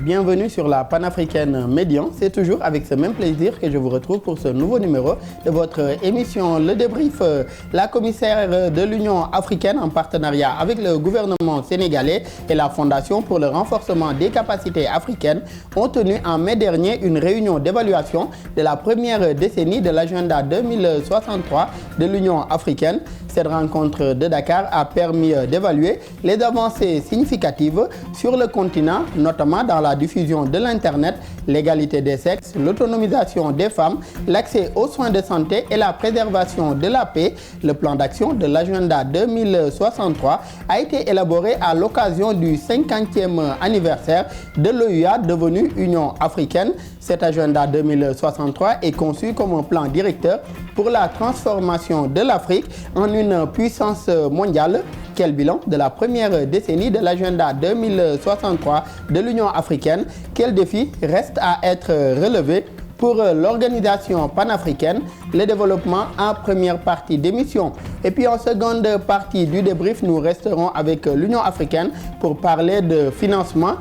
bienvenue sur la panafricaine Médian. C'est toujours avec ce même plaisir que je vous retrouve pour ce nouveau numéro de votre émission Le Débrief. La commissaire de l'Union africaine en partenariat avec le gouvernement sénégalais et la Fondation pour le renforcement des capacités africaines ont tenu en mai dernier une réunion d'évaluation de la première décennie de l'agenda 2063 de l'Union africaine. Cette rencontre de Dakar a permis d'évaluer les avancées significatives sur le continent, notamment dans la diffusion de l'Internet, l'égalité des sexes, l'autonomisation des femmes, l'accès aux soins de santé et la préservation de la paix. Le plan d'action de l'agenda 2063 a été élaboré à l'occasion du 50e anniversaire de l'OUA devenue Union africaine. Cet agenda 2063 est conçu comme un plan directeur pour la transformation de l'Afrique en une puissance mondiale. Quel bilan de la première décennie de l'agenda 2063 de l'Union africaine? Quels défis restent à être relevés pour l'organisation panafricaine? Le développement en première partie d'émission. Et puis en seconde partie du débrief, nous resterons avec l'Union africaine pour parler du financement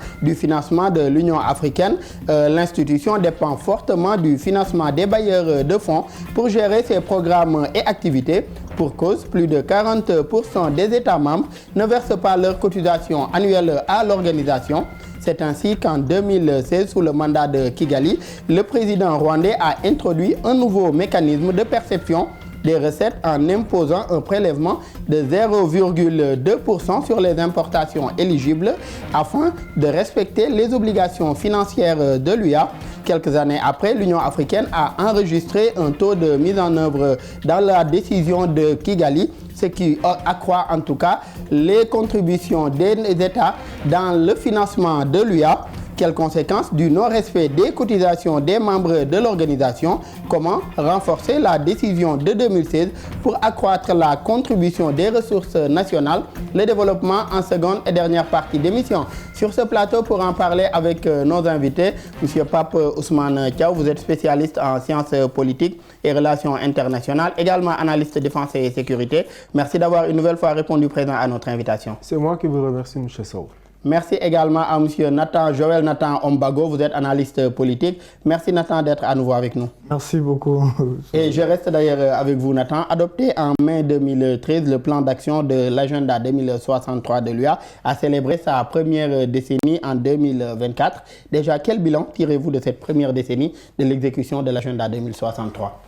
de l'Union africaine. L'institution dépend fortement du financement des bailleurs de fonds pour gérer ses programmes et activités. Pour cause, plus de 40% des États membres ne versent pas leur cotisation annuelle à l'organisation. C'est ainsi qu'en 2016, sous le mandat de Kigali, le président rwandais a introduit un nouveau mécanisme de perception des recettes en imposant un prélèvement de 0,2% sur les importations éligibles afin de respecter les obligations financières de l'UA. Quelques années après, l'Union africaine a enregistré un taux de mise en œuvre dans la décision de Kigali, ce qui accroît en tout cas les contributions des États dans le financement de l'UA. Quelles conséquences du non-respect des cotisations des membres de l'organisation? Comment renforcer la décision de 2016 pour accroître la contribution des ressources nationales? Le développement en seconde et dernière partie d'émission. Sur ce plateau, pour en parler avec nos invités, M. Pape Ousmane Thiaw, vous êtes spécialiste en sciences politiques et relations internationales, également analyste défense et sécurité. Merci d'avoir une nouvelle fois répondu présent à notre invitation. C'est moi qui vous remercie, M. Sow. Merci également à M. Joël Nathan Ombago, vous êtes analyste politique. Merci Nathan d'être à nouveau avec nous. Merci beaucoup. Et je reste d'ailleurs avec vous Nathan. Adopté en mai 2013, le plan d'action de l'agenda 2063 de l'UA a célébré sa première décennie en 2024. Déjà, quel bilan tirez-vous de cette première décennie de l'exécution de l'agenda 2063?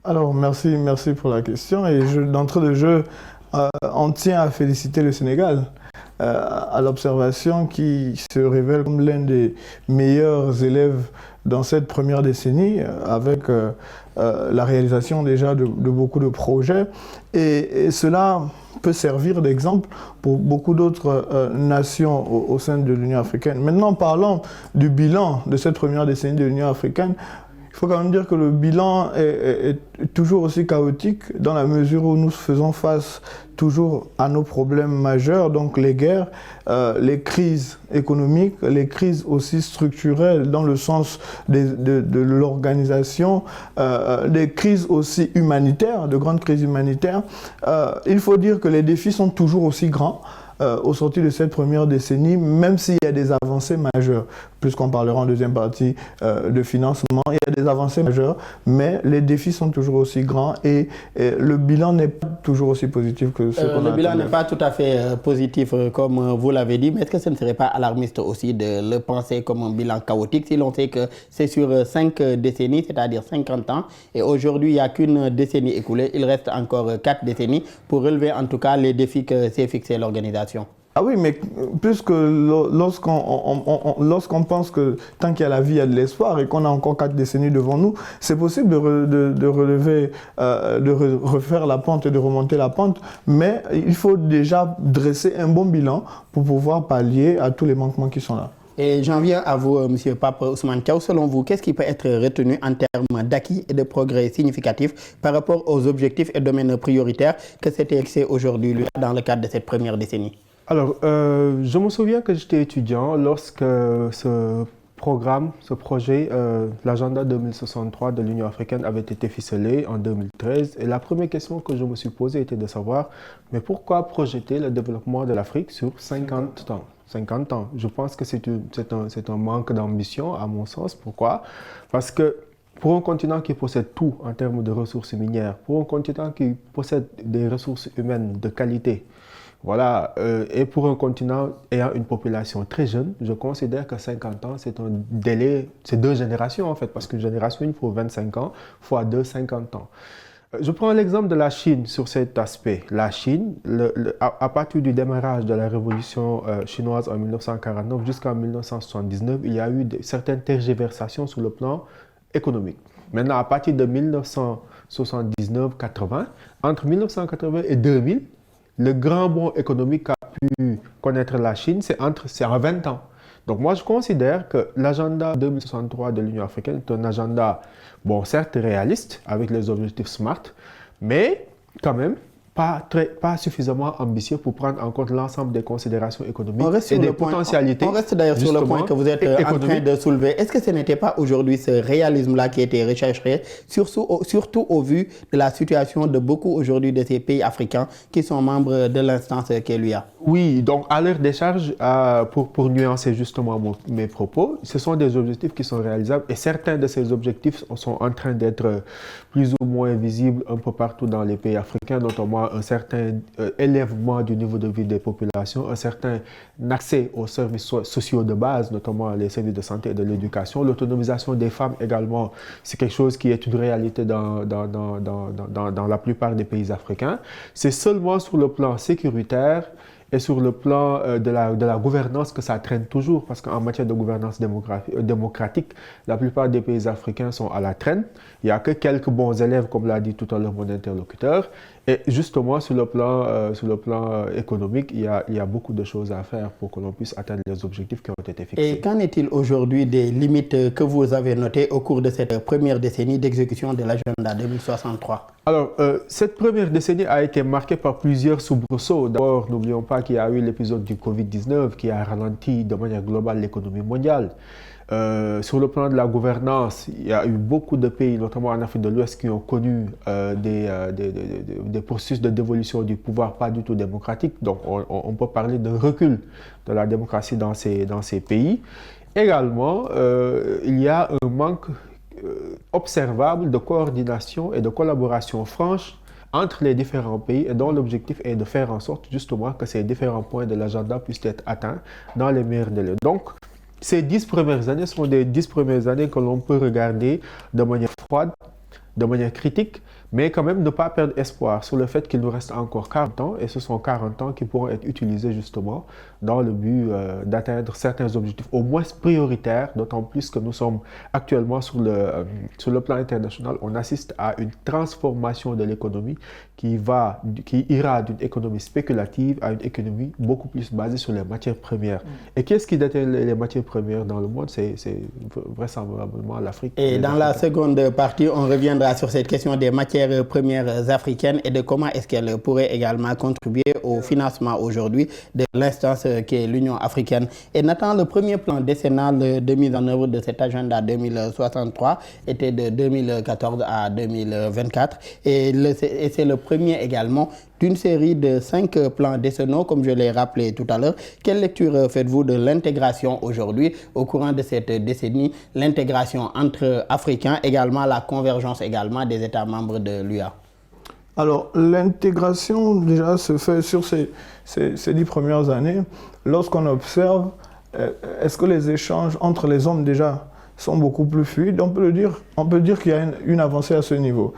Alors, merci pour la question. Et d'entrée de jeu, on tient à féliciter le Sénégal à l'observation qui se révèle comme l'un des meilleurs élèves dans cette première décennie avec la réalisation déjà de beaucoup de projets. Et cela peut servir d'exemple pour beaucoup d'autres nations au sein de l'Union africaine. Maintenant, parlons du bilan de cette première décennie de l'Union africaine. Il faut quand même dire que le bilan est toujours aussi chaotique dans la mesure où nous faisons face toujours à nos problèmes majeurs, donc les guerres, les crises économiques, les crises aussi structurelles dans le sens de l'organisation, des crises aussi humanitaires, de grandes crises humanitaires. Il faut dire que les défis sont toujours aussi grands au sortir de cette première décennie, même s'il y a des avancées majeures, puisqu'on parlera en deuxième partie de financement, il y a des avancées majeures, mais les défis sont toujours aussi grands et le bilan n'est pas toujours aussi positif que ce qu'on a. Le bilan n'est pas tout à fait positif comme vous l'avez dit, mais est-ce que ce ne serait pas alarmiste aussi de le penser comme un bilan chaotique si l'on sait que c'est sur 5 décennies, c'est-à-dire 50 ans, et aujourd'hui il n'y a qu'une décennie écoulée, il reste encore 4 décennies pour relever en tout cas les défis que s'est fixé l'organisation? Ah oui, mais puisque lorsqu'on pense que tant qu'il y a la vie, il y a de l'espoir et qu'on a encore 4 décennies devant nous, c'est possible de relever, de refaire la pente et de remonter la pente, mais il faut déjà dresser un bon bilan pour pouvoir pallier à tous les manquements qui sont là. Et j'en viens à vous, M. Pape Ousmane Thiaw. Selon vous, qu'est-ce qui peut être retenu en termes d'acquis et de progrès significatifs par rapport aux objectifs et domaines prioritaires que s'était fixé aujourd'hui dans le cadre de cette première décennie? Alors, je me souviens que j'étais étudiant lorsque ce projet, l'agenda 2063 de l'Union africaine avait été ficelé en 2013. Et la première question que je me suis posée était de savoir, mais pourquoi projeter le développement de l'Afrique sur 50 ans? 50 ans. Je pense que c'est un manque d'ambition, à mon sens. Pourquoi? Parce que pour un continent qui possède tout en termes de ressources minières, pour un continent qui possède des ressources humaines de qualité, voilà, et pour un continent ayant une population très jeune, je considère que 50 ans, c'est un délai, c'est 2 générations en fait, parce qu'une génération, il faut 25 ans, fois 2, 50 ans. Je prends l'exemple de la Chine sur cet aspect. La Chine, à partir du démarrage de la révolution chinoise en 1949 jusqu'en 1979, il y a eu certaines tergiversations sur le plan économique. Maintenant, à partir de 1979-80, entre 1980 et 2000, le grand bond économique qu'a pu connaître la Chine, c'est en 20 ans. Donc moi, je considère que l'agenda 2063 de l'Union africaine est un agenda, bon, certes réaliste, avec les objectifs SMART, mais quand même pas suffisamment ambitieux pour prendre en compte l'ensemble des considérations économiques et des potentialités. On reste d'ailleurs sur le point que vous êtes en train de soulever. Est-ce que ce n'était pas aujourd'hui ce réalisme-là qui était recherché, surtout au vu de la situation de beaucoup aujourd'hui de ces pays africains qui sont membres de l'instance qu'est l'UA? Oui, donc à leur décharge, pour nuancer justement mes propos, ce sont des objectifs qui sont réalisables et certains de ces objectifs sont en train d'être plus ou moins visibles un peu partout dans les pays africains, notamment un certain élèvement du niveau de vie des populations, un certain accès aux services sociaux de base, notamment les services de santé et de l'éducation. L'autonomisation des femmes également, c'est quelque chose qui est une réalité dans la plupart des pays africains. C'est seulement sur le plan sécuritaire et sur le plan de la gouvernance que ça traîne toujours, parce qu'en matière de gouvernance démocratique, la plupart des pays africains sont à la traîne. Il n'y a que quelques bons élèves, comme l'a dit tout à l'heure mon interlocuteur. Et justement, sur le plan économique, il y a beaucoup de choses à faire pour que l'on puisse atteindre les objectifs qui ont été fixés. Et qu'en est-il aujourd'hui des limites que vous avez notées au cours de cette première décennie d'exécution de l'agenda 2063? Alors, cette première décennie a été marquée par plusieurs soubresauts. D'abord, n'oublions pas qu'il y a eu l'épisode du Covid-19 qui a ralenti de manière globale l'économie mondiale. Sur le plan de la gouvernance, il y a eu beaucoup de pays, notamment en Afrique de l'Ouest, qui ont connu des processus de dévolution du pouvoir pas du tout démocratique. Donc, on peut parler d'un recul de la démocratie dans ces pays. Également, il y a un manque observable de coordination et de collaboration franche entre les différents pays et dont l'objectif est de faire en sorte justement que ces différents points de l'agenda puissent être atteints dans les meilleurs délais. Donc, ces 10 premières années sont des 10 premières années que l'on peut regarder de manière froide, de manière critique, mais quand même ne pas perdre espoir sur le fait qu'il nous reste encore 40 ans, et ce sont 40 ans qui pourront être utilisés justement dans le but d'atteindre certains objectifs au moins prioritaires, d'autant plus que nous sommes actuellement sur le plan international, on assiste à une transformation de l'économie qui ira d'une économie spéculative à une économie beaucoup plus basée sur les matières premières. Et qu'est-ce qui détient les matières premières dans le monde? C'est vraisemblablement l'Afrique. Et dans la seconde partie, on reviendra sur cette question des matières premières africaines et de comment est-ce qu'elles pourraient également contribuer au financement aujourd'hui de l'instance qui est l'Union africaine. Et Nathan, le premier plan décennal de mise en œuvre de cet agenda 2063 était de 2014 à 2024 et c'est le premier également d'une série de 5 plans décennaux, comme je l'ai rappelé tout à l'heure. Quelle lecture faites-vous de l'intégration aujourd'hui au courant de cette décennie, l'intégration entre Africains, également la convergence également des États membres de l'UA? Alors, l'intégration déjà se fait sur ces 10 premières années. Lorsqu'on observe, est-ce que les échanges entre les hommes déjà sont beaucoup plus fluides? On peut dire qu'il y a une avancée à ce niveau.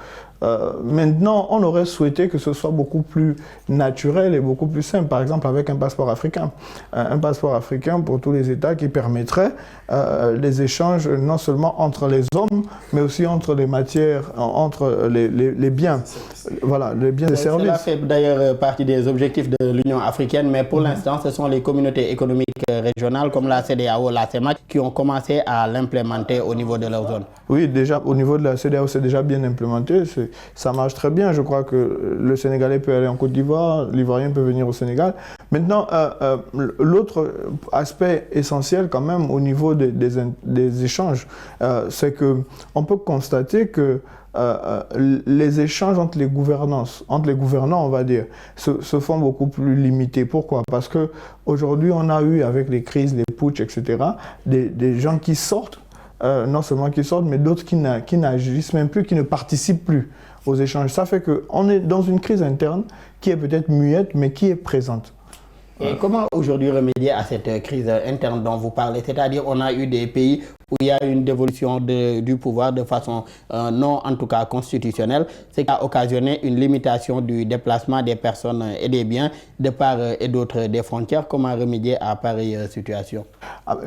Maintenant, on aurait souhaité que ce soit beaucoup plus naturel et beaucoup plus simple, par exemple avec un passeport africain. Un passeport africain pour tous les États qui permettrait les échanges non seulement entre les hommes, mais aussi entre les matières, entre les biens. Voilà, les biens et services. Cela fait d'ailleurs partie des objectifs de l'Union africaine, mais pour l'instant, ce sont les communautés économiques régionales comme la CEDEAO, la CEMAC, qui ont commencé à l'implémenter au niveau de leur zone. Oui, déjà au niveau de la CEDEAO, c'est déjà bien implémenté. ça marche très bien. Je crois que le Sénégalais peut aller en Côte d'Ivoire, l'Ivoirien peut venir au Sénégal. Maintenant, l'autre aspect essentiel quand même au niveau des échanges, c'est qu'on peut constater que les échanges entre les gouvernants, on va dire, se font beaucoup plus limités. Pourquoi? Parce qu'aujourd'hui, on a eu, avec les crises, les putsch, etc., des gens qui sortent, non seulement qui sortent, mais d'autres qui n'agissent même plus, qui ne participent plus aux échanges. Ça fait qu'on est dans une crise interne qui est peut-être muette, mais qui est présente. Et comment aujourd'hui remédier à cette crise interne dont vous parlez? C'est-à-dire on a eu des pays où il y a une dévolution du pouvoir de façon non en tout cas constitutionnelle, ce qui a occasionné une limitation du déplacement des personnes et des biens de part et d'autre des frontières. Comment remédier à pareille situation?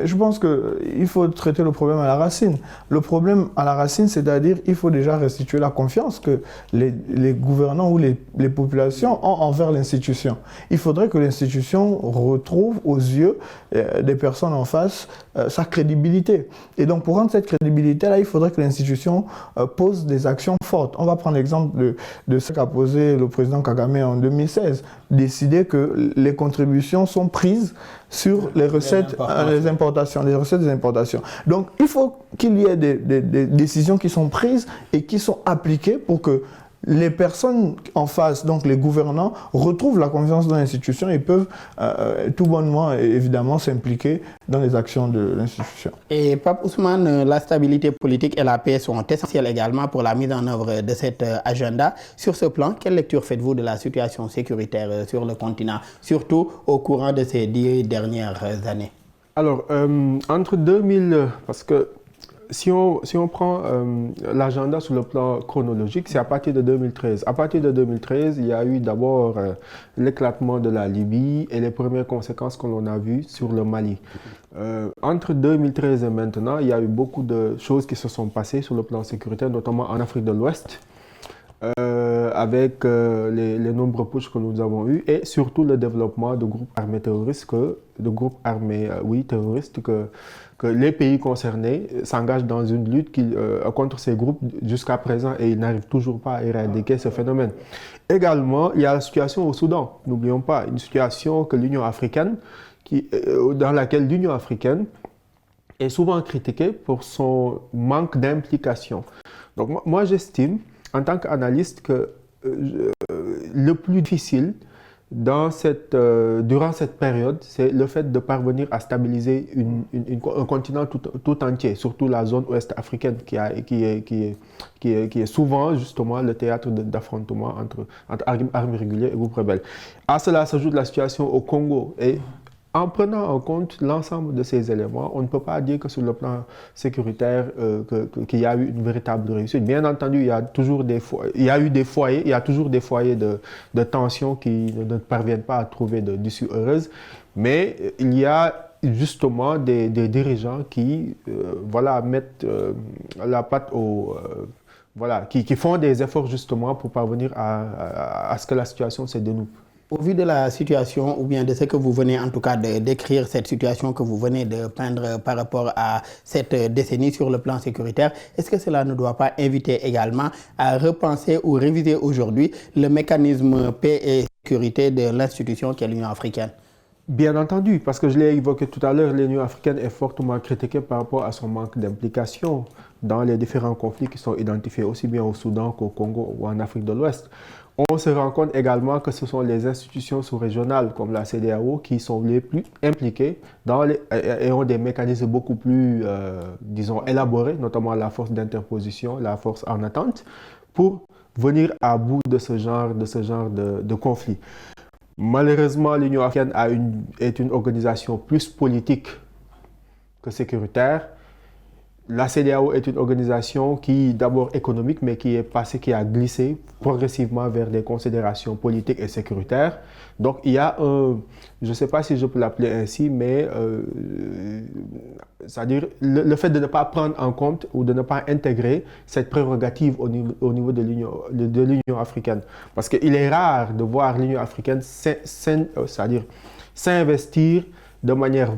Je pense qu'il faut traiter le problème à la racine. Le problème à la racine, c'est-à-dire qu'il faut déjà restituer la confiance que les gouvernants ou les populations ont envers l'institution. Il faudrait que l'institution retrouve aux yeux des personnes en face sa crédibilité. Et donc, pour rendre cette crédibilité-là, il faudrait que l'institution pose des actions fortes. On va prendre l'exemple de ce qu'a posé le président Kagame en 2016. Décider que les contributions sont prises sur les recettes, les importations, les recettes des importations. Donc, il faut qu'il y ait des décisions qui sont prises et qui sont appliquées pour que les personnes en face, donc les gouvernants, retrouvent la confiance dans l'institution et peuvent tout bonnement, évidemment, s'impliquer dans les actions de l'institution. Et Pape Ousmane, la stabilité politique et la paix sont essentielles également pour la mise en œuvre de cet agenda. Sur ce plan, quelle lecture faites-vous de la situation sécuritaire sur le continent, surtout au courant de ces 10 dernières années? Alors, entre 2000, parce que si on prend l'agenda sur le plan chronologique, c'est à partir de 2013. À partir de 2013, il y a eu d'abord l'éclatement de la Libye et les premières conséquences que l'on a vues sur le Mali. Entre 2013 et maintenant, il y a eu beaucoup de choses qui se sont passées sur le plan sécuritaire, notamment en Afrique de l'Ouest, avec les nombreux putschs que nous avons eus et surtout le développement de groupes armés terroristes, terroristes que les pays concernés s'engagent dans une lutte contre ces groupes jusqu'à présent et ils n'arrivent toujours pas à éradiquer ce phénomène. Également, il y a la situation au Soudan. N'oublions pas, une situation que l'Union africaine, dans laquelle l'Union africaine est souvent critiquée pour son manque d'implication. Donc moi j'estime, en tant qu'analyste, que le plus difficile durant cette période, c'est le fait de parvenir à stabiliser un continent tout entier, surtout la zone ouest africaine qui est souvent justement le théâtre d'affrontement entre armées régulières et groupes rebelles. À cela s'ajoute la situation au Congo. Et en prenant en compte l'ensemble de ces éléments, on ne peut pas dire que sur le plan sécuritaire qu'il y a eu une véritable réussite. Bien entendu, il y a toujours il y a toujours des foyers de tension qui ne parviennent pas à trouver d'issue heureuse, mais il y a justement des dirigeants qui mettent la patte qui font des efforts justement pour parvenir à ce que la situation se dénoue. Au vu de la situation, ou bien de ce que vous venez en tout cas de décrire, cette situation que vous venez de peindre par rapport à cette décennie sur le plan sécuritaire, est-ce que cela ne doit pas inviter également à repenser ou réviser aujourd'hui le mécanisme paix et sécurité de l'institution qu'est l'Union africaine? Bien entendu, parce que je l'ai évoqué tout à l'heure, l'Union africaine est fortement critiquée par rapport à son manque d'implication dans les différents conflits qui sont identifiés aussi bien au Soudan qu'au Congo ou en Afrique de l'Ouest. On se rend compte également que ce sont les institutions sous-régionales comme la CEDEAO qui sont les plus impliquées et ont des mécanismes beaucoup plus, élaborés, notamment la force d'interposition, la force en attente, pour venir à bout de ce genre de conflit. Malheureusement, l'Union africaine est une organisation plus politique que sécuritaire. La CEDEAO est une organisation qui, d'abord économique, mais qui a glissé progressivement vers des considérations politiques et sécuritaires. Donc il y a je ne sais pas si je peux l'appeler ainsi, mais c'est-à-dire le fait de ne pas prendre en compte ou de ne pas intégrer cette prérogative au niveau de l'Union africaine. Parce qu'il est rare de voir l'Union africaine c'est-à-dire s'investir de manière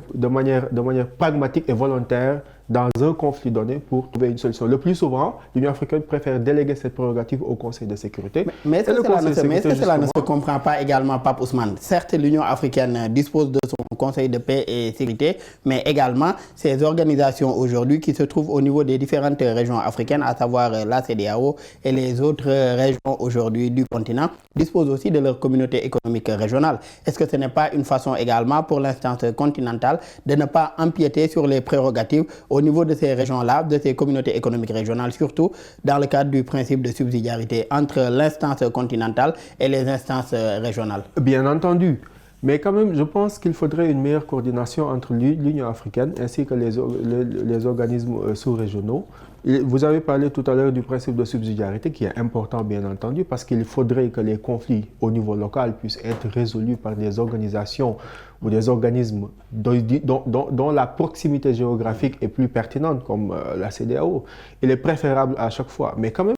pragmatique et volontaire dans un conflit donné pour trouver une solution. Le plus souvent, l'Union africaine préfère déléguer cette prérogative au Conseil de sécurité. Mais est-ce que cela ne se comprend pas également, Pape Ousmane? Certes, l'Union africaine dispose de son Conseil de paix et sécurité, mais également ces organisations aujourd'hui qui se trouvent au niveau des différentes régions africaines, à savoir la CEDEAO et les autres régions aujourd'hui du continent, disposent aussi de leur communauté économique régionale. Est-ce que ce n'est pas une façon également pour l'instance continentale de ne pas empiéter sur les prérogatives au niveau de ces régions-là, de ces communautés économiques régionales, surtout dans le cadre du principe de subsidiarité entre l'instance continentale et les instances régionales? Bien entendu. Mais quand même, je pense qu'il faudrait une meilleure coordination entre l'Union africaine ainsi que les organismes sous-régionaux. Vous avez parlé tout à l'heure du principe de subsidiarité qui est important, bien entendu, parce qu'il faudrait que les conflits au niveau local puissent être résolus par des organisations ou des organismes dont la proximité géographique est plus pertinente, comme la CEDEAO. Il est préférable à chaque fois. Mais quand même,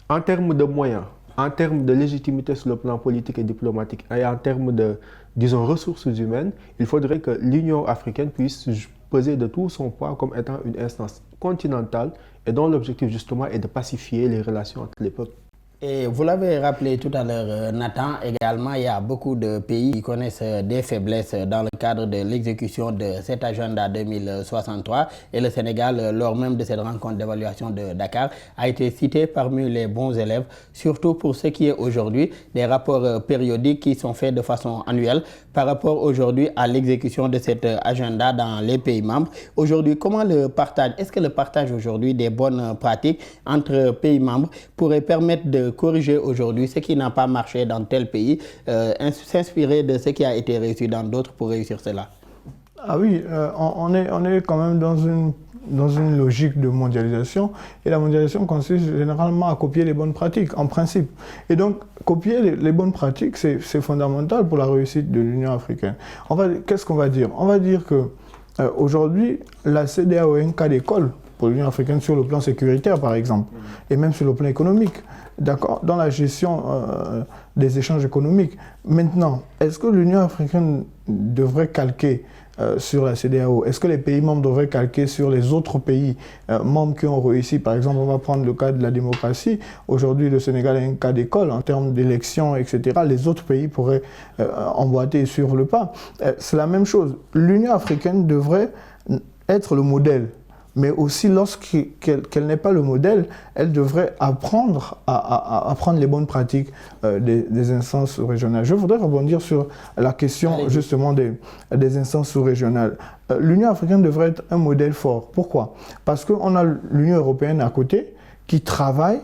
en termes de moyens, en termes de légitimité sur le plan politique et diplomatique et en termes de, disons, ressources humaines, il faudrait que l'Union africaine puisse peser de tout son poids comme étant une instance continentale et dont l'objectif justement est de pacifier les relations entre les peuples. Et vous l'avez rappelé tout à l'heure, Nathan, également, il y a beaucoup de pays qui connaissent des faiblesses dans le cadre de l'exécution de cet agenda 2063. Et le Sénégal, lors même de cette rencontre d'évaluation de Dakar, a été cité parmi les bons élèves, surtout pour ce qui est aujourd'hui des rapports périodiques qui sont faits de façon annuelle par rapport aujourd'hui à l'exécution de cet agenda dans les pays membres. Aujourd'hui, comment le partage, est-ce que le partage aujourd'hui des bonnes pratiques entre pays membres pourrait permettre de corriger aujourd'hui ce qui n'a pas marché dans tel pays, s'inspirer de ce qui a été réussi dans d'autres pour réussir cela? Ah oui, on est quand même dans une logique de mondialisation, et la mondialisation consiste généralement à copier les bonnes pratiques, en principe. Et donc, copier les bonnes pratiques, c'est fondamental pour la réussite de l'Union africaine. Qu'est-ce qu'on va dire? On va dire que aujourd'hui, la CEDEAO est un cas d'école pour l'Union africaine sur le plan sécuritaire, par exemple, et même sur le plan économique, d'accord, dans la gestion des échanges économiques. Maintenant, est-ce que l'Union africaine devrait calquer sur la CEDEAO? Est-ce que les pays membres devraient calquer sur les autres pays membres qui ont réussi? Par exemple, on va prendre le cas de la démocratie. Aujourd'hui, le Sénégal est un cas d'école en termes d'élections, etc. Les autres pays pourraient emboîter sur le pas. C'est la même chose. L'Union africaine devrait être le modèle. Mais aussi, lorsqu'elle n'est pas le modèle, elle devrait apprendre à prendre les bonnes pratiques des instances régionales. Je voudrais rebondir sur la question justement des instances sous-régionales. L'Union africaine devrait être un modèle fort. Pourquoi? Parce qu'on a l'Union européenne à côté qui travaille,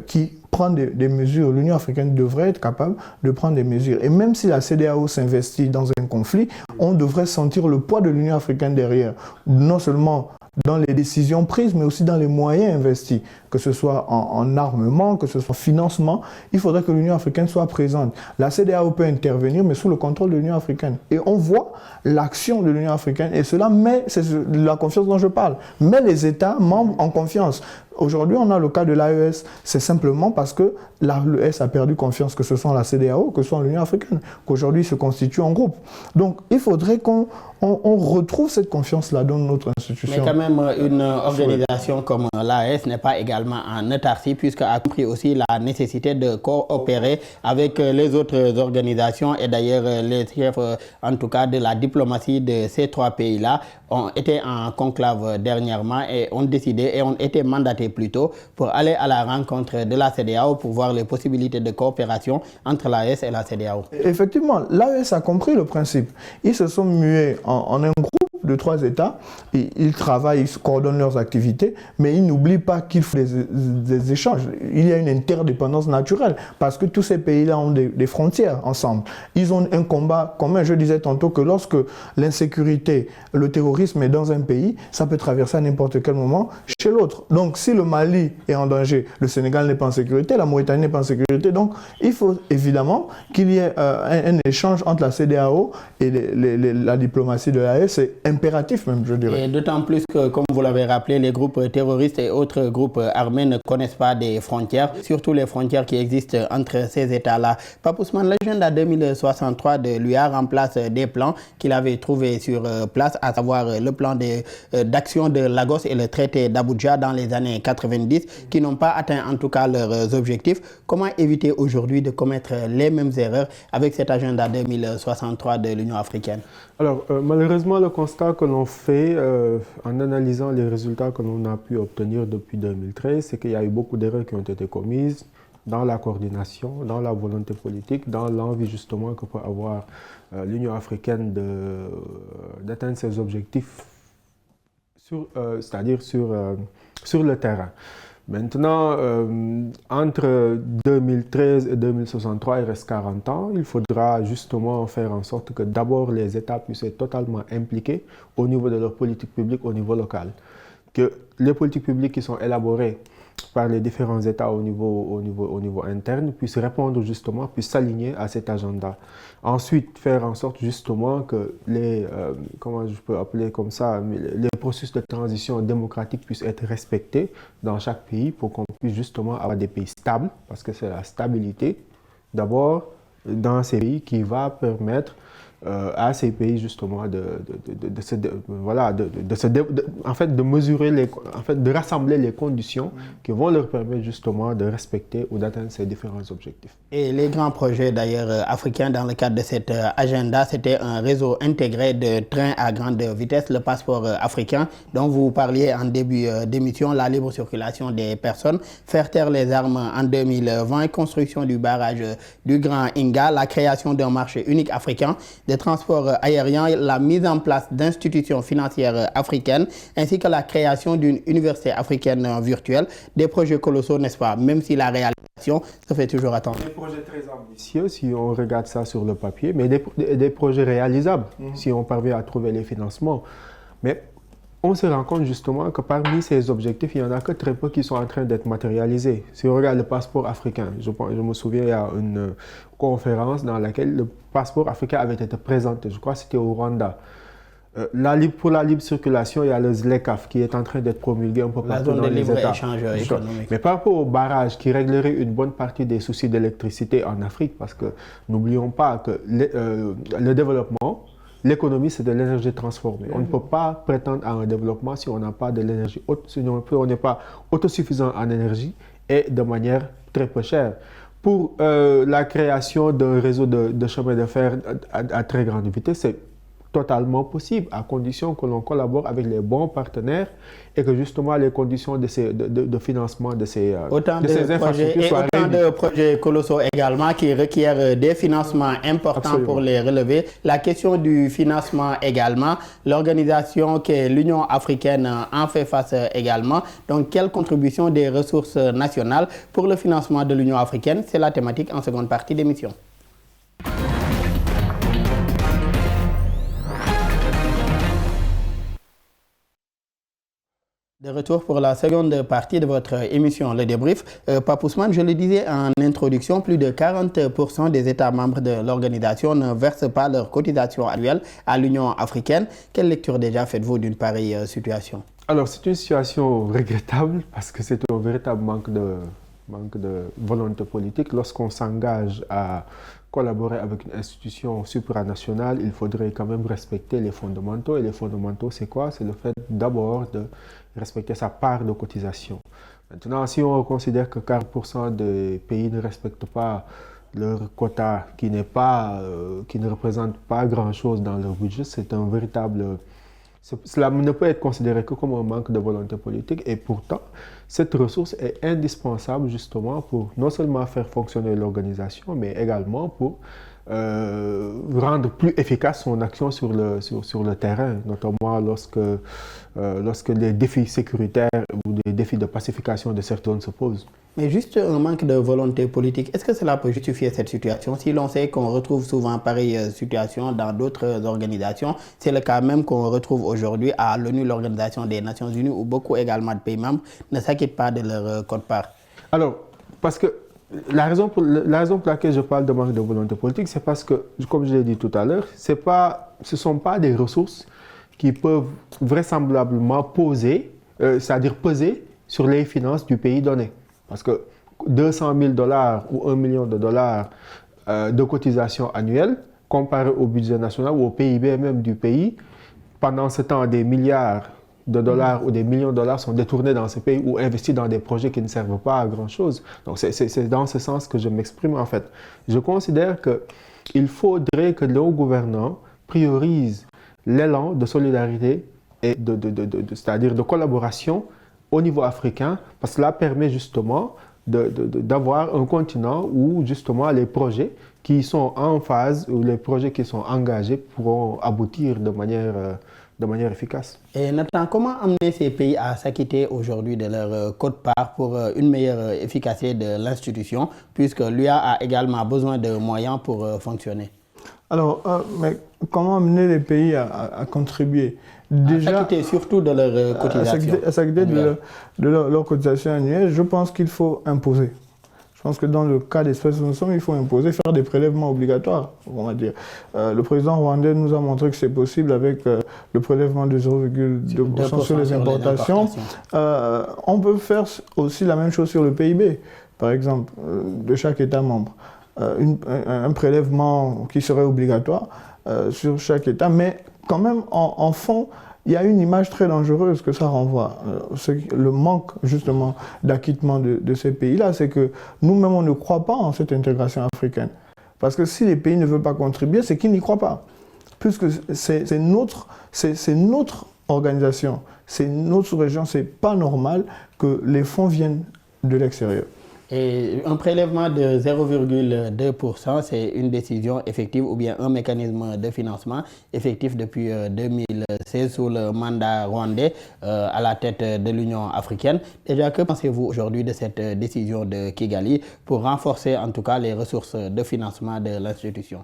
qui prend des mesures. L'Union africaine devrait être capable de prendre des mesures. Et même si la CEDEAO s'investit dans un conflit, on devrait sentir le poids de l'Union africaine derrière. Non seulement dans les décisions prises, mais aussi dans les moyens investis, que ce soit en armement, que ce soit en financement. Il faudrait que l'Union africaine soit présente. La CEDEAO peut intervenir, mais sous le contrôle de l'Union africaine. Et on voit l'action de l'Union africaine, et cela met, c'est la confiance dont je parle, met les États membres en confiance. Aujourd'hui, on a le cas de l'AES. C'est simplement parce que l'AES a perdu confiance, que ce soit en la CEDEAO, que ce soit en l'Union africaine, qu'aujourd'hui se constitue en groupe. Donc, il faudrait qu'on retrouve cette confiance-là dans notre institution. Mais quand même, une organisation comme l'AES n'est pas également en autarcie, puisqu'elle a compris aussi la nécessité de coopérer avec les autres organisations. Et d'ailleurs, les chefs, en tout cas, de la diplomatie de ces trois pays-là, ont été en conclave dernièrement et ont décidé et ont été mandatés plutôt pour aller à la rencontre de la CEDEAO pour voir les possibilités de coopération entre l'AES et la CEDEAO. Effectivement, l'AES a compris le principe. Ils se sont mués en un groupe de 3 États, et ils travaillent, ils coordonnent leurs activités, mais ils n'oublient pas qu'il faut des échanges. Il y a une interdépendance naturelle, parce que tous ces pays-là ont des frontières ensemble. Ils ont un combat commun. Je disais tantôt que lorsque l'insécurité, le terrorisme est dans un pays, ça peut traverser à n'importe quel moment chez l'autre. Donc si le Mali est en danger, le Sénégal n'est pas en sécurité, la Mauritanie n'est pas en sécurité. Donc il faut évidemment qu'il y ait un échange entre la CEDEAO et la diplomatie de l'AES. C'est impératif même, je dirais. Et d'autant plus que, comme vous l'avez rappelé, les groupes terroristes et autres groupes armés ne connaissent pas des frontières, surtout les frontières qui existent entre ces États-là. Pape Ousmane, l'agenda 2063 de l'UA remplace des plans qu'il avait trouvés sur place, à savoir le plan d'action de Lagos et le traité d'Abuja dans les années 90, qui n'ont pas atteint en tout cas leurs objectifs. Comment éviter aujourd'hui de commettre les mêmes erreurs avec cet agenda 2063 de l'Union africaine? Alors, malheureusement, le constat que l'on fait en analysant les résultats que l'on a pu obtenir depuis 2013, c'est qu'il y a eu beaucoup d'erreurs qui ont été commises dans la coordination, dans la volonté politique, dans l'envie justement que peut avoir l'Union africaine d'atteindre ses objectifs, c'est-à-dire sur le terrain. Maintenant, entre 2013 et 2063, il reste 40 ans. Il faudra justement faire en sorte que d'abord les États puissent être totalement impliqués au niveau de leur politique publique au niveau local. Que les politiques publiques qui sont élaborées par les différents États au niveau interne puissent répondre justement, puissent s'aligner à cet agenda. Ensuite, faire en sorte justement que comment je peux appeler comme ça, les processus de transition démocratique puissent être respectés dans chaque pays pour qu'on puisse justement avoir des pays stables, parce que c'est la stabilité d'abord dans ces pays qui va permettre à ces pays justement de mesurer de rassembler les conditions qui vont leur permettre justement de respecter ou d'atteindre ces différents objectifs. Et les grands projets d'ailleurs africains dans le cadre de cet agenda, c'était un réseau intégré de trains à grande vitesse, le passeport africain dont vous parliez en début d'émission, la libre circulation des personnes, faire taire les armes en 2020, construction du barrage du Grand Inga, la création d'un marché unique africain, des transports aériens, la mise en place d'institutions financières africaines, ainsi que la création d'une université africaine virtuelle. Des projets colossaux, n'est-ce pas? Même si la réalisation se fait toujours attendre. Des projets très ambitieux, si on regarde ça sur le papier, mais des projets réalisables, si on parvient à trouver les financements. Mais on se rend compte justement que parmi ces objectifs, il n'y en a que très peu qui sont en train d'être matérialisés. Si on regarde le passeport africain, je me souviens, il y a une conférence dans laquelle le passeport africain avait été présenté. Je crois que c'était au Rwanda. Pour la libre circulation, il y a le ZLECAf qui est en train d'être promulgué un peu partout dans les États. Mais par rapport au barrage qui réglerait une bonne partie des soucis d'électricité en Afrique, parce que n'oublions pas que le développement, l'économie, c'est de l'énergie transformée. On ne peut pas prétendre à un développement si on n'a pas de l'énergie si on n'est pas autosuffisant en énergie et de manière très peu chère. Pour la création d'un réseau de chemin de fer à très grande vitesse, c'est totalement possible, à condition que l'on collabore avec les bons partenaires et que justement les conditions de financement de ces infrastructures soient réunies. Autant de projets colossaux également qui requièrent des financements importants. Absolument. Pour les relever. La question du financement également, l'organisation que l'Union africaine en fait face également. Donc, quelle contribution des ressources nationales pour le financement de l'Union africaine? C'est la thématique en seconde partie d'émission. De retour pour la seconde partie de votre émission Le Débrief. Pape Ousmane, je le disais en introduction, plus de 40% des États membres de l'organisation ne versent pas leur cotisation annuelle à l'Union africaine. Quelle lecture déjà faites-vous d'une pareille situation? Alors, c'est une situation regrettable parce que c'est un véritable manque de volonté politique. Lorsqu'on s'engage à collaborer avec une institution supranationale, il faudrait quand même respecter les fondamentaux. Et les fondamentaux, c'est quoi? C'est le fait d'abord de respecter sa part de cotisation. Maintenant, si on considère que 40% des pays ne respectent pas leur quota, qui ne représente pas grand-chose dans leur budget, cela ne peut être considéré que comme un manque de volonté politique. Et pourtant, cette ressource est indispensable justement pour non seulement faire fonctionner l'organisation, mais également pour rendre plus efficace son action sur le terrain, notamment lorsque les défis sécuritaires ou des défis de pacification de certaines zones se posent. Mais juste un manque de volonté politique, est-ce que cela peut justifier cette situation? Si l'on sait qu'on retrouve souvent pareille situation dans d'autres organisations, c'est le cas même qu'on retrouve aujourd'hui à l'ONU, l'Organisation des Nations Unies, où beaucoup également de pays membres ne s'acquittent pas de leur quote-part. Alors, parce que la raison pour laquelle je parle de manque de volonté politique, c'est parce que, comme je l'ai dit tout à l'heure, ce ne sont pas des ressources qui peuvent vraisemblablement c'est-à-dire peser sur les finances du pays donné. Parce que 200 000 $ ou 1 million de dollars de cotisation annuelle, comparé au budget national ou au PIB même du pays, pendant ce temps, des milliards de dollars ou des millions de dollars sont détournés dans ce pays ou investis dans des projets qui ne servent pas à grand-chose. Donc c'est dans ce sens que je m'exprime en fait. Je considère qu'il faudrait que nos gouvernants priorisent l'élan de solidarité et c'est-à-dire de collaboration au niveau africain, parce que cela permet justement d'avoir un continent où justement les projets qui sont en phase ou les projets qui sont engagés pourront aboutir de manière efficace. Et Nathan, comment amener ces pays à s'acquitter aujourd'hui de leur quote-part pour une meilleure efficacité de l'institution, puisque l'UA a également besoin de moyens pour fonctionner? Alors, mais comment amener les pays à contribuer? Déjà, à s'acquitter surtout de leur cotisation. À s'acquitter de leur cotisation annuelle, je pense qu'il faut imposer. Je pense que dans le cas d'espèces où nous sommes, il faut imposer, faire des prélèvements obligatoires, on va dire. Le président rwandais nous a montré que c'est possible avec le prélèvement de 0,2% sur les importations. On peut faire aussi la même chose sur le PIB, par exemple, de chaque État membre. Un prélèvement qui serait obligatoire sur chaque État, mais quand même, en fond, il y a une image très dangereuse que ça renvoie. Le manque, justement, d'acquittement de ces pays-là, c'est que nous-mêmes, on ne croit pas en cette intégration africaine. Parce que si les pays ne veulent pas contribuer, c'est qu'ils n'y croient pas. Puisque c'est notre organisation, c'est notre sous-région, c'est pas normal que les fonds viennent de l'extérieur. Et un prélèvement de 0,2%, c'est une décision effective ou bien un mécanisme de financement effectif depuis 2016 sous le mandat rwandais à la tête de l'Union africaine. Déjà, que pensez-vous aujourd'hui de cette décision de Kigali pour renforcer en tout cas les ressources de financement de l'institution?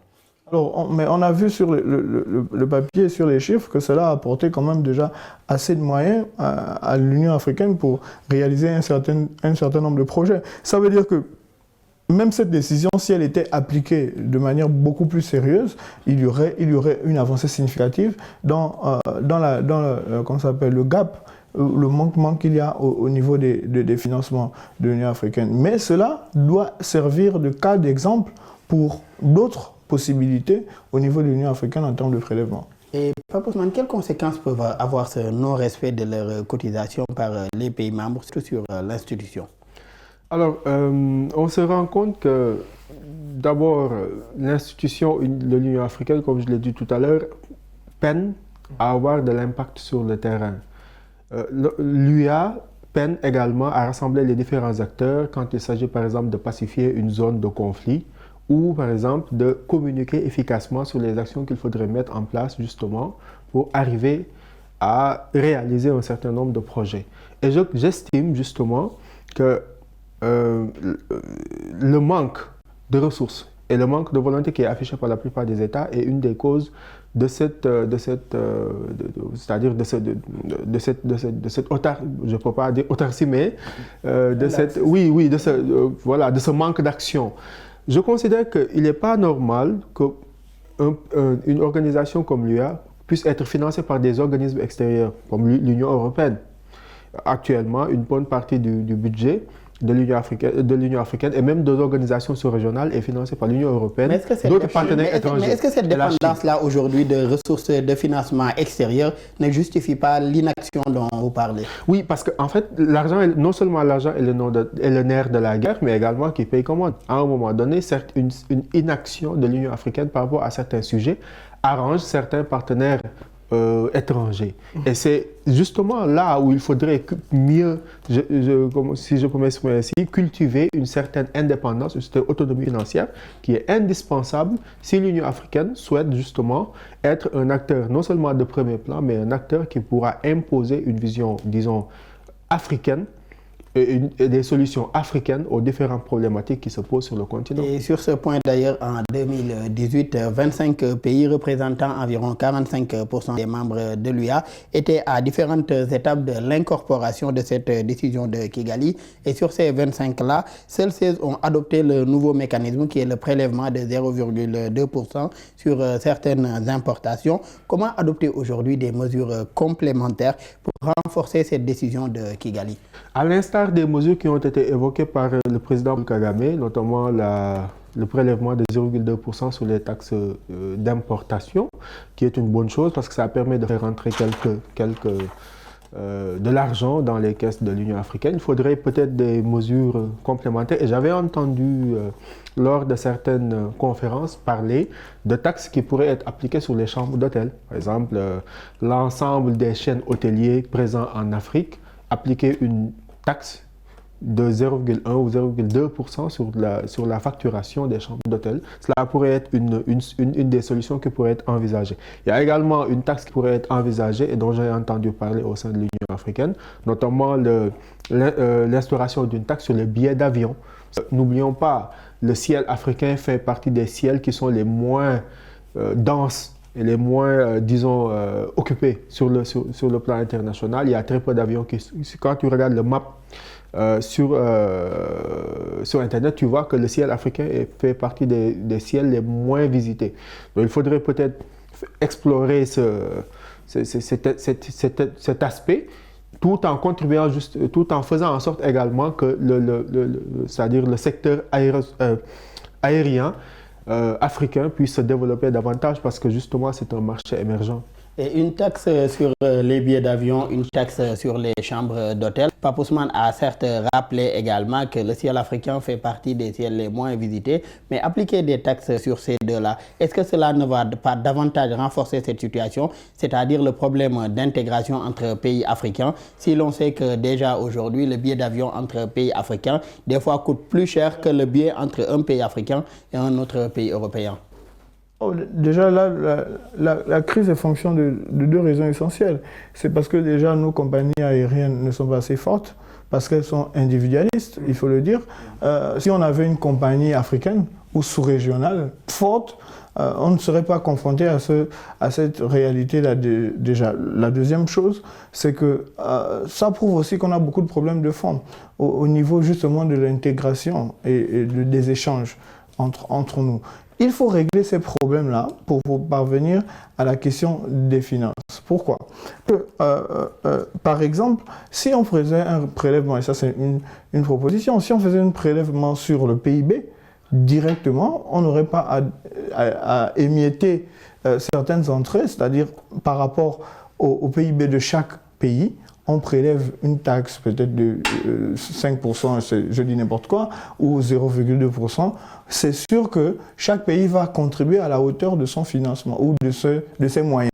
Alors, mais on a vu sur le papier, sur les chiffres, que cela a apporté quand même déjà assez de moyens à l'Union africaine pour réaliser un certain nombre de projets. Ça veut dire que même cette décision, si elle était appliquée de manière beaucoup plus sérieuse, il y aurait une avancée significative dans le gap, le manquement qu'il y a au niveau des financements de l'Union africaine. Mais cela doit servir de cas d'exemple pour d'autres possibilités au niveau de l'Union africaine en termes de prélèvement. Et Pape Ousmane, quelles conséquences peuvent avoir ce non-respect de leur cotisation par les pays membres, surtout sur l'institution? Alors, on se rend compte que d'abord, l'institution de l'Union africaine, comme je l'ai dit tout à l'heure, peine à avoir de l'impact sur le terrain. L'UA peine également à rassembler les différents acteurs quand il s'agit par exemple de pacifier une zone de conflit, ou par exemple de communiquer efficacement sur les actions qu'il faudrait mettre en place justement pour arriver à réaliser un certain nombre de projets. Et j'estime justement que le manque de ressources et le manque de volonté qui est affiché par la plupart des États est une des causes de cette je peux pas dire autarcie, mais de ce manque d'action. Je considère qu'il n'est pas normal qu'une organisation comme l'UA puisse être financée par des organismes extérieurs, comme l'Union européenne. Actuellement, une bonne partie du budget de l'Union africaine et même de l'organisation sous-régionale est financée par l'Union européenne, d'autres partenaires étrangers. Mais est-ce que cette dépendance-là aujourd'hui de ressources de financement extérieur ne justifie pas l'inaction dont vous parlez? Oui, parce qu'en fait, l'argent, non seulement l'argent est le nerf de la guerre, mais également qui paye commande. À un moment donné, certes, une inaction de l'Union africaine par rapport à certains sujets arrange certains partenaires étrangers. Et c'est justement là où il faudrait mieux, si je peux m'exprimer ainsi, cultiver une certaine indépendance, une certaine autonomie financière qui est indispensable si l'Union africaine souhaite justement être un acteur non seulement de premier plan, mais un acteur qui pourra imposer une vision, disons, africaine et des solutions africaines aux différentes problématiques qui se posent sur le continent. Et sur ce point d'ailleurs, en 2018, 25 pays représentant environ 45% des membres de l'UA étaient à différentes étapes de l'incorporation de cette décision de Kigali. Et sur ces 25-là, seuls 16 ont adopté le nouveau mécanisme qui est le prélèvement de 0,2% sur certaines importations. Comment adopter aujourd'hui des mesures complémentaires pour renforcer cette décision de Kigali? À l'instar des mesures qui ont été évoquées par le président Kagame, notamment le prélèvement de 0,2% sur les taxes d'importation, qui est une bonne chose parce que ça permet de faire rentrer de l'argent dans les caisses de l'Union africaine. Il faudrait peut-être des mesures complémentaires. Et j'avais entendu lors de certaines conférences parler de taxes qui pourraient être appliquées sur les chambres d'hôtel. Par exemple, l'ensemble des chaînes hôteliers présents en Afrique, appliquer une taxe de 0,1 ou 0,2% sur la facturation des chambres d'hôtel. Cela pourrait être une des solutions qui pourrait être envisagée. Il y a également une taxe qui pourrait être envisagée et dont j'ai entendu parler au sein de l'Union africaine, notamment l'instauration d'une taxe sur les billets d'avion. N'oublions pas, le ciel africain fait partie des ciels qui sont les moins denses et les moins, occupés sur le plan international. Il y a très peu d'avions quand tu regardes le map sur Internet, tu vois que le ciel africain fait partie des ciels les moins visités. Donc il faudrait peut-être explorer cet aspect tout en contribuant, tout en faisant en sorte également que c'est-à-dire le secteur aérien africain puisse se développer davantage parce que justement c'est un marché émergent. Et une taxe sur les billets d'avion, une taxe sur les chambres d'hôtel. Pape Ousmane a certes rappelé également que le ciel africain fait partie des ciels les moins visités, mais appliquer des taxes sur ces deux-là, est-ce que cela ne va pas davantage renforcer cette situation, c'est-à-dire le problème d'intégration entre pays africains, si l'on sait que déjà aujourd'hui, le billet d'avion entre pays africains, des fois coûte plus cher que le billet entre un pays africain et un autre pays européen? Déjà, là, la crise est fonction de deux raisons essentielles. C'est parce que déjà, nos compagnies aériennes ne sont pas assez fortes, parce qu'elles sont individualistes, il faut le dire. Si on avait une compagnie africaine ou sous-régionale forte, on ne serait pas confronté à cette réalité-là déjà. La deuxième chose, c'est que ça prouve aussi qu'on a beaucoup de problèmes de fond au niveau justement de l'intégration et des échanges entre nous. Il faut régler ces problèmes-là pour parvenir à la question des finances. Pourquoi? Par exemple, si on faisait un prélèvement, et ça c'est une proposition, si on faisait un prélèvement sur le PIB, directement, on n'aurait pas à émietter certaines entrées, c'est-à-dire par rapport au PIB de chaque pays, on prélève une taxe peut-être de 5%, je dis n'importe quoi, ou 0,2%, c'est sûr que chaque pays va contribuer à la hauteur de son financement ou de ses moyens.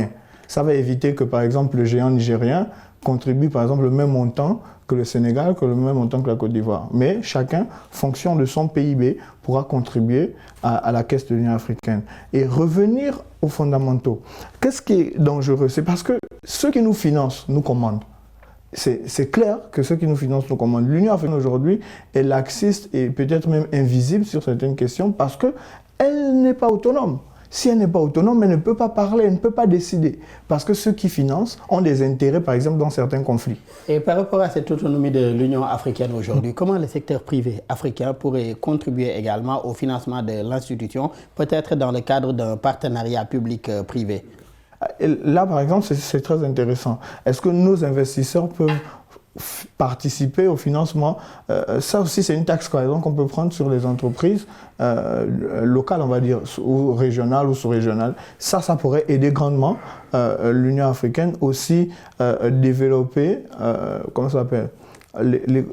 Ça va éviter que, par exemple, le géant nigérien contribue, par exemple, le même montant que le Sénégal, que le même montant que la Côte d'Ivoire. Mais chacun, fonction de son PIB, pourra contribuer à la caisse de l'Union africaine. Et revenir aux fondamentaux. Qu'est-ce qui est dangereux? C'est parce que ceux qui nous financent nous commandent. C'est clair que ceux qui nous financent nous commandent. L'Union africaine aujourd'hui est laxiste et peut-être même invisible sur certaines questions parce qu'elle n'est pas autonome. Si elle n'est pas autonome, elle ne peut pas parler, elle ne peut pas décider. Parce que ceux qui financent ont des intérêts, par exemple, dans certains conflits. Et par rapport à cette autonomie de l'Union africaine aujourd'hui, comment le secteur privé africain pourrait contribuer également au financement de l'institution, peut-être dans le cadre d'un partenariat public-privé? Là, par exemple, c'est très intéressant. Est-ce que nos investisseurs peuvent participer au financement? Ça aussi, c'est une taxe qu'on peut prendre sur les entreprises locales, on va dire, ou régionales ou sous-régionales. Ça pourrait aider grandement l'Union africaine aussi développer, comment ça s'appelle,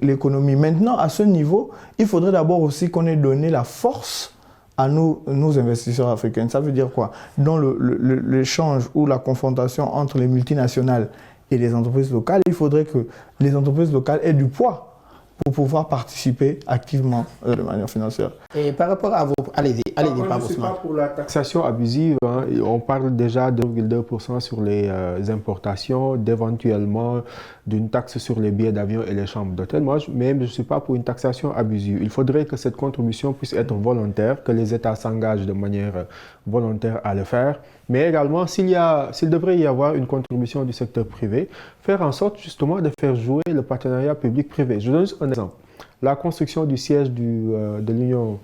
l'économie. Maintenant, à ce niveau, il faudrait d'abord aussi qu'on ait donné la force à nos investisseurs africains. Ça veut dire quoi? Dans l'échange ou la confrontation entre les multinationales et les entreprises locales, il faudrait que les entreprises locales aient du poids pour pouvoir participer activement de manière financière. Et par rapport à vos... Allez-y, Je ne suis pas pour la taxation abusive. Hein. On parle déjà de 2,2% sur les importations, d'éventuellement d'une taxe sur les billets d'avion et les chambres d'hôtel. Moi-même, je ne suis pas pour une taxation abusive. Il faudrait que cette contribution puisse être volontaire, que les États s'engagent de manière volontaire à le faire. Mais également, s'il devrait y avoir une contribution du secteur privé, faire en sorte justement de faire jouer le partenariat public-privé. Je donne juste un exemple. La construction du siège de l'Union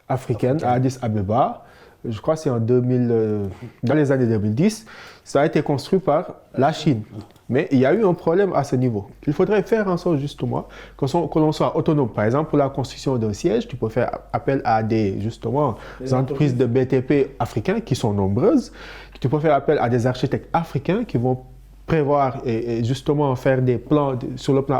africaine à Addis Abeba, je crois que c'est dans les années 2010, ça a été construit par la Chine. Mais il y a eu un problème à ce niveau. Il faudrait faire en sorte justement que l'on soit autonome. Par exemple, pour la construction d'un siège, tu peux faire appel à des entreprises de BTP africains qui sont nombreuses. Tu peux faire appel à des architectes africains qui vont prévoir et justement faire des plans sur le plan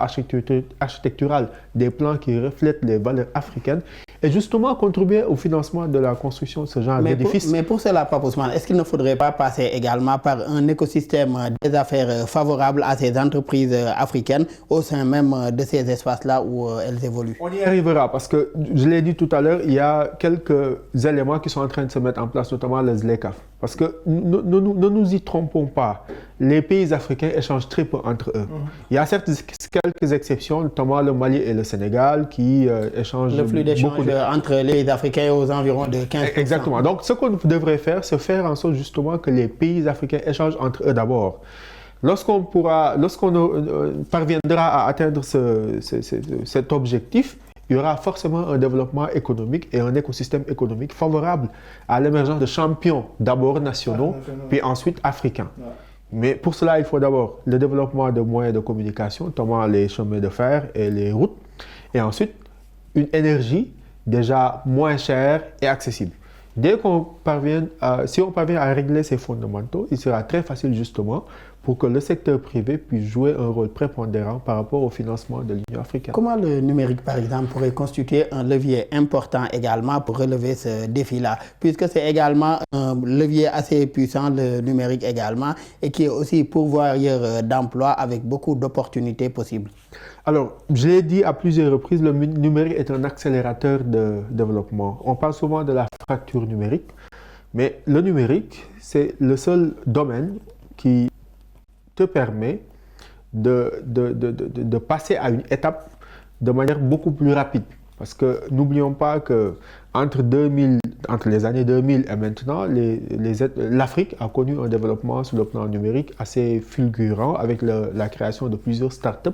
architectural, des plans qui reflètent les valeurs africaines et justement contribuer au financement de la construction de ce genre d'édifice. Mais pour cela, Pape Ousmane, est-ce qu'il ne faudrait pas passer également par un écosystème des affaires favorable à ces entreprises africaines au sein même de ces espaces-là où elles évoluent? On y arrivera parce que, je l'ai dit tout à l'heure, il y a quelques éléments qui sont en train de se mettre en place, notamment le ZLECAf. Parce que ne nous y trompons pas, les pays africains échangent très peu entre eux. Il y a certes quelques exceptions, notamment le Mali et le Sénégal, qui échangent le flux d'échange entre les pays africains aux environs de 15%. Exactement. Donc, ce qu'on devrait faire, c'est faire en sorte justement que les pays africains échangent entre eux d'abord. Lorsqu'on parviendra à atteindre cet objectif, il y aura forcément un développement économique et un écosystème économique favorable à l'émergence de champions, d'abord nationaux, puis ensuite africains. Ouais. Mais pour cela, il faut d'abord le développement de moyens de communication, notamment les chemins de fer et les routes, et ensuite une énergie déjà moins chère et accessible. Dès si on parvient à régler ces fondamentaux, il sera très facile justement pour que le secteur privé puisse jouer un rôle prépondérant par rapport au financement de l'Union africaine. Comment le numérique, par exemple, pourrait constituer un levier important également pour relever ce défi-là, puisque c'est également un levier assez puissant, le numérique également, et qui est aussi pourvoyeur d'emplois avec beaucoup d'opportunités possibles? Alors, je l'ai dit à plusieurs reprises, le numérique est un accélérateur de développement. On parle souvent de la fracture numérique, mais le numérique, c'est le seul domaine qui te permet de passer à une étape de manière beaucoup plus rapide. Parce que n'oublions pas que entre les années 2000 et maintenant, l'Afrique a connu un développement sur le plan numérique assez fulgurant avec la création de plusieurs startups,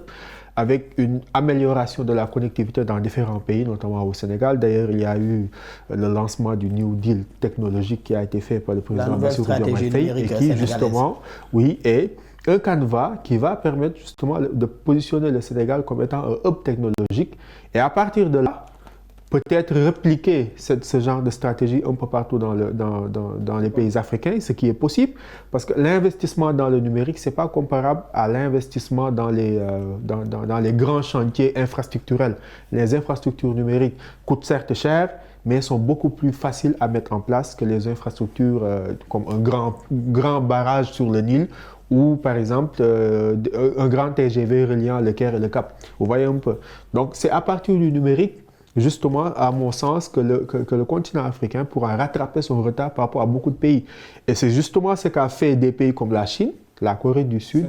avec une amélioration de la connectivité dans différents pays, notamment au Sénégal. D'ailleurs, il y a eu le lancement du New Deal technologique qui a été fait par le président Bassirou Diomaye Faye et qui justement, est un canevas qui va permettre justement de positionner le Sénégal comme étant un hub technologique et à partir de là, peut-être répliquer ce genre de stratégie un peu partout dans les pays africains, ce qui est possible, parce que l'investissement dans le numérique, ce n'est pas comparable à l'investissement dans les grands chantiers infrastructurels. Les infrastructures numériques coûtent certes cher, mais sont beaucoup plus faciles à mettre en place que les infrastructures comme un grand barrage sur le Nil ou par exemple un grand TGV reliant le Caire et le Cap. Vous voyez un peu. Donc c'est à partir du numérique, justement, à mon sens, que le continent africain pourra rattraper son retard par rapport à beaucoup de pays. Et c'est justement ce qu'a fait des pays comme la Chine, la Corée du Sud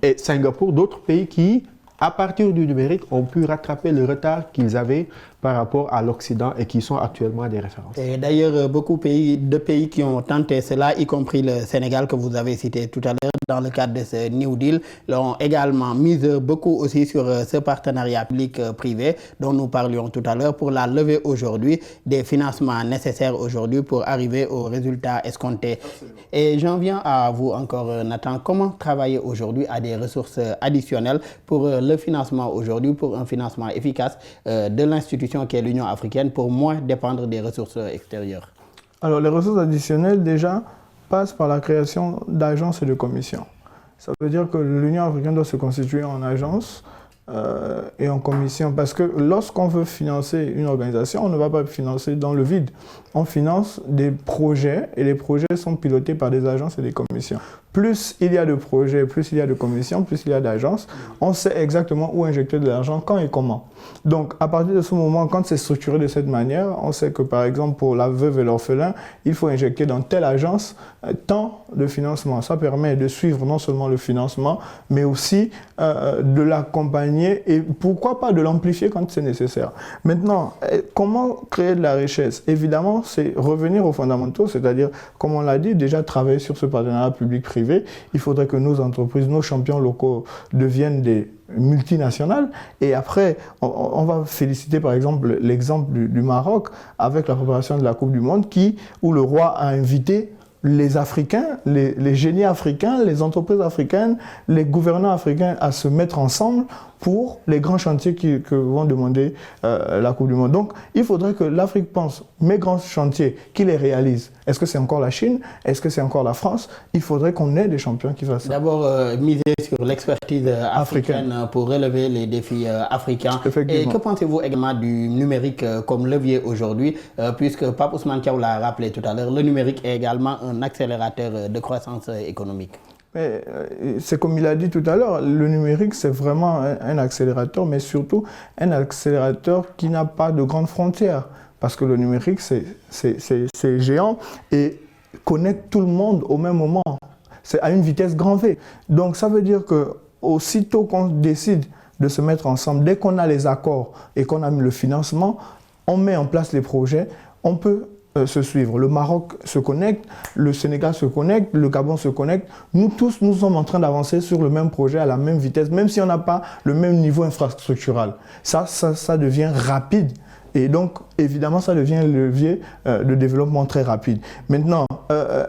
et Singapour, d'autres pays qui, à partir du numérique, ont pu rattraper le retard qu'ils avaient par rapport à l'Occident et qui sont actuellement des références. Et d'ailleurs, beaucoup de pays qui ont tenté cela, y compris le Sénégal que vous avez cité tout à l'heure, dans le cadre de ce New Deal, ont également mis beaucoup aussi sur ce partenariat public-privé dont nous parlions tout à l'heure pour la levée aujourd'hui des financements nécessaires aujourd'hui pour arriver aux résultats escomptés. Absolument. Et j'en viens à vous encore, Nathan. Comment travailler aujourd'hui à des ressources additionnelles pour le financement aujourd'hui, pour un financement efficace de l'institution qui est l'Union africaine pour moins dépendre des ressources extérieures? Alors, les ressources additionnelles, déjà, passent par la création d'agences et de commissions. Ça veut dire que l'Union africaine doit se constituer en agence et en commission. Parce que lorsqu'on veut financer une organisation, on ne va pas financer dans le vide. On finance des projets et les projets sont pilotés par des agences et des commissions. plus il y a de projets, plus il y a de commissions, plus il y a d'agences, on sait exactement où injecter de l'argent, quand et comment. Donc, à partir de ce moment, quand c'est structuré de cette manière, on sait que, par exemple, pour la veuve et l'orphelin, il faut injecter dans telle agence tant de financement. Ça permet de suivre non seulement le financement, mais aussi de l'accompagner et pourquoi pas de l'amplifier quand c'est nécessaire. Maintenant, comment créer de la richesse? Évidemment, c'est revenir aux fondamentaux, c'est-à-dire, comme on l'a dit, déjà travailler sur ce partenariat public-privé. Il faudrait que nos entreprises, nos champions locaux deviennent des multinationales. Et après, on va féliciter par exemple l'exemple du Maroc avec la préparation de la Coupe du Monde où le roi a invité les Africains, les génies africains, les entreprises africaines, les gouvernants africains à se mettre ensemble pour les grands chantiers que vont demander la Coupe du Monde. Donc, il faudrait que l'Afrique pense, mes grands chantiers, qui les réalisent. Est-ce que c'est encore la Chine? Est-ce que c'est encore la France? Il faudrait qu'on ait des champions qui fassent ça. D'abord, miser sur l'expertise africaine pour relever les défis africains. Et que pensez-vous également du numérique comme levier aujourd'hui? Puisque Pape Ousmane Thiaw l'a rappelé tout à l'heure, le numérique est également un accélérateur de croissance économique. C'est comme il a dit tout à l'heure, le numérique c'est vraiment un accélérateur, mais surtout un accélérateur qui n'a pas de grandes frontières. Parce que le numérique c'est géant et connecte tout le monde au même moment. C'est à une vitesse grand V. Donc ça veut dire que aussitôt qu'on décide de se mettre ensemble, dès qu'on a les accords et qu'on a mis le financement, on met en place les projets, on peut se suivre. Le Maroc se connecte, le Sénégal se connecte, le Gabon se connecte. Nous tous, nous sommes en train d'avancer sur le même projet à la même vitesse, même si on n'a pas le même niveau infrastructural. Ça devient rapide. Et donc, évidemment, ça devient un levier de développement très rapide. Maintenant,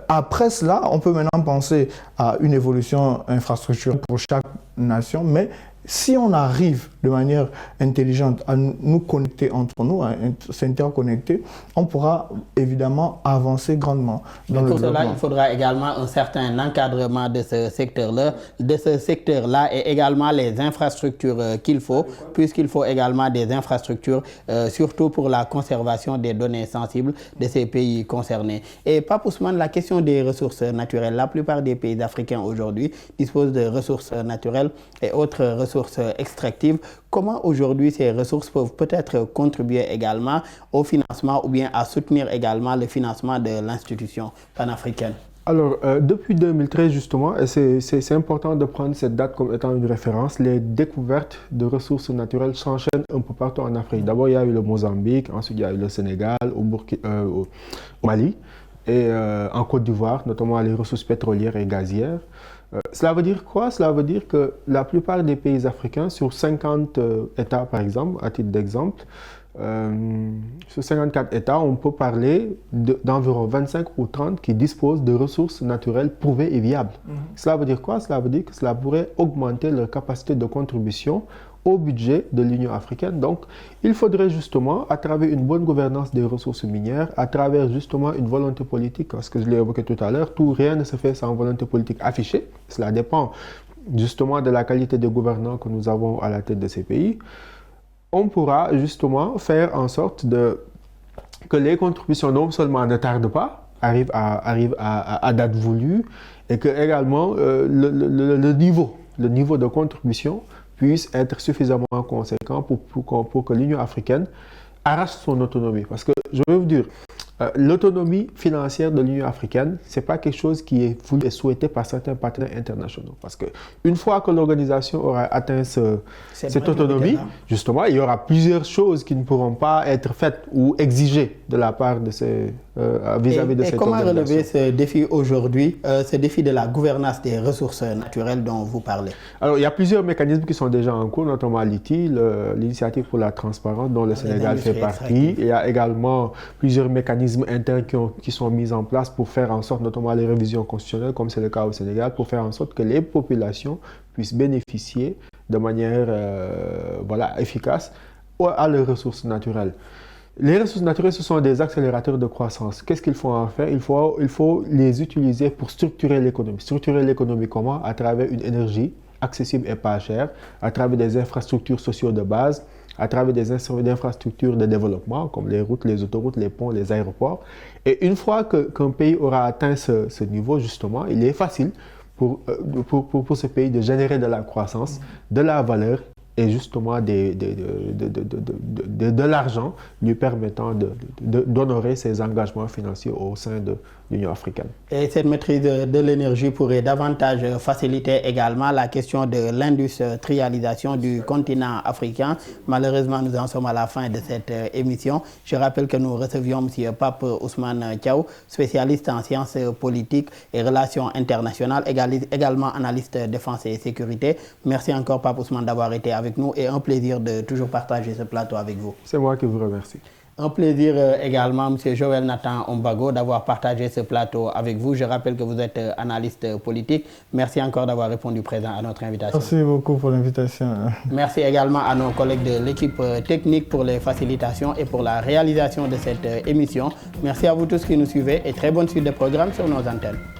après cela, on peut maintenant penser à une évolution infrastructurelle pour chaque nation, mais si on arrive de manière intelligente à nous connecter entre nous, à s'interconnecter, on pourra évidemment avancer grandement dans le développement. Pour cela, il faudra également un certain encadrement de ce secteur-là, et également les infrastructures qu'il faut, puisqu'il faut également des infrastructures, surtout pour la conservation des données sensibles de ces pays concernés. Et Pape Ousmane, la question des ressources naturelles, la plupart des pays africains aujourd'hui disposent de ressources naturelles et autres ressources extractives. Comment aujourd'hui ces ressources peuvent peut-être contribuer également au financement ou bien à soutenir également le financement de l'institution panafricaine? Alors, depuis 2013 justement, et c'est important de prendre cette date comme étant une référence, les découvertes de ressources naturelles s'enchaînent un peu partout en Afrique. D'abord, il y a eu le Mozambique, ensuite il y a eu le Sénégal, au Mali et en Côte d'Ivoire, notamment les ressources pétrolières et gazières. Cela veut dire quoi? Cela veut dire que la plupart des pays africains, sur 50 États par exemple, à titre d'exemple, sur 54 États, on peut parler d'environ 25 ou 30 qui disposent de ressources naturelles prouvées et viables. Cela veut dire quoi? Cela veut dire que cela pourrait augmenter leur capacité de contribution au budget de l'Union africaine. Donc, il faudrait justement, à travers une bonne gouvernance des ressources minières, à travers justement une volonté politique, parce que je l'ai évoqué tout à l'heure, rien ne se fait sans volonté politique affichée. Cela dépend justement de la qualité des gouvernants que nous avons à la tête de ces pays. On pourra justement faire en sorte que les contributions non seulement ne tardent pas, arrivent à date voulue, et que également le niveau de contribution puisse être suffisamment conséquent pour que l'Union africaine arrache son autonomie. Parce que, je vais vous dire, l'autonomie financière de l'Union africaine, ce n'est pas quelque chose qui est voulu et souhaité par certains partenaires internationaux. Parce qu'une fois que l'organisation aura atteint cette autonomie, justement, il y aura plusieurs choses qui ne pourront pas être faites ou exigées de la part de vis-à-vis de cette organisation. Et comment relever ce défi aujourd'hui, ce défi de la gouvernance des ressources naturelles dont vous parlez? Alors, il y a plusieurs mécanismes qui sont déjà en cours, notamment l'ITI, l'initiative pour la transparence dont le Sénégal fait partie. Il y a également plusieurs mécanismes internes qui sont mis en place pour faire en sorte, notamment les révisions constitutionnelles, comme c'est le cas au Sénégal, pour faire en sorte que les populations puissent bénéficier de manière efficace à leurs ressources naturelles. Les ressources naturelles, ce sont des accélérateurs de croissance. Qu'est-ce qu'il faut en faire? Il faut les utiliser pour structurer l'économie. Structurer l'économie comment? À travers une énergie accessible et pas chère, à travers des infrastructures sociales de base, à travers des infrastructures de développement, comme les routes, les autoroutes, les ponts, les aéroports. Et une fois qu'un pays aura atteint ce niveau, justement, il est facile pour ce pays de générer de la croissance, de la valeur et justement de l'argent lui permettant d'honorer ses engagements financiers au sein de l'Union africaine. Et cette maîtrise de l'énergie pourrait davantage faciliter également la question de l'industrialisation du continent africain. Malheureusement, nous en sommes à la fin de cette émission. Je rappelle que nous recevions M. Pape Ousmane Thiaw, spécialiste en sciences politiques et relations internationales, également analyste défense et sécurité. Merci encore, Pape Ousmane, d'avoir été avec nous et un plaisir de toujours partager ce plateau avec vous. C'est moi qui vous remercie. Un plaisir également, M. Joël Nathan Ombago, d'avoir partagé ce plateau avec vous. Je rappelle que vous êtes analyste politique. Merci encore d'avoir répondu présent à notre invitation. Merci beaucoup pour l'invitation. Merci également à nos collègues de l'équipe technique pour les facilitations et pour la réalisation de cette émission. Merci à vous tous qui nous suivez et très bonne suite de programmes sur nos antennes.